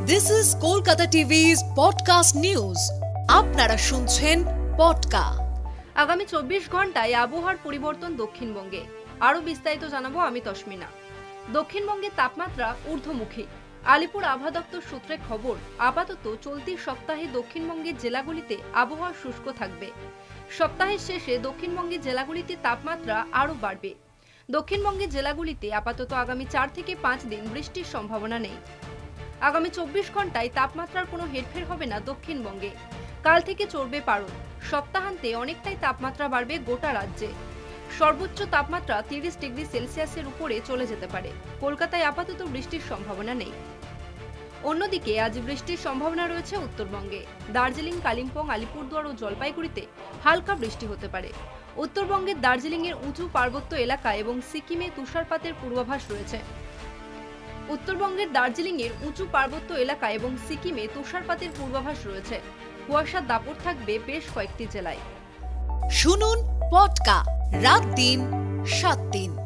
This is Kolkata TV's podcast news. আপনারা শুনছেন পডকা। আগামী 24 ঘন্টায় আবহাওয়ার পরিবর্তন দক্ষিণবঙ্গে। আরো বিস্তারিত জানাবো আমি তসমিনা। দক্ষিণবঙ্গের তাপমাত্রা ঊর্ধ্বমুখী। আলিপুর আবহাওয়া দপ্তর সূত্রে খবর, আপাতত চলতি সপ্তাহে দক্ষিণবঙ্গের জেলাগুলিতে আবহাওয়া শুষ্ক থাকবে। সপ্তাহের শেষে দক্ষিণবঙ্গের জেলাগুলিতে তাপমাত্রা আরো বাড়বে। দক্ষিণবঙ্গের জেলাগুলিতে আপাতত আগামী 4 থেকে 5 দিন বৃষ্টির সম্ভাবনা নেই। আগামী 24 ঘন্টায় তাপমাত্রার কোনো হেরফের হবে না দক্ষিণবঙ্গে। কাল থেকে চড়বে পারদ। সপ্তাহান্তে অনেকটাই তাপমাত্রা বাড়বে গোটা রাজ্যে। সর্বোচ্চ তাপমাত্রা 30 ডিগ্রি সেলসিয়াসের উপরে চলে যেতে পারে। কলকাতায় আপাতত বৃষ্টির সম্ভাবনা নেই। অন্যদিকে আজ বৃষ্টির সম্ভাবনা রয়েছে উত্তরবঙ্গে। দার্জিলিং, কালিম্পং, আলিপুরদুয়ার ও জলপাইগুড়িতে হালকা বৃষ্টি হতে পারে। উত্তরবঙ্গের দার্জিলিংয়ের উঁচু পার্বত্য এলাকা এবং সিকিমে তুষারপাতের পূর্বাভাস রয়েছে। উত্তরবঙ্গের দার্জিলিংয়ের উঁচু পার্বত্য এলাকা এবং সিকিমে তুষারপাতের পূর্বাভাস রয়েছে। কুয়াশার দাপট থাকবে বেশ কয়েকটি জেলায়। শুনুন পডকা রাত দিন 7 দিন।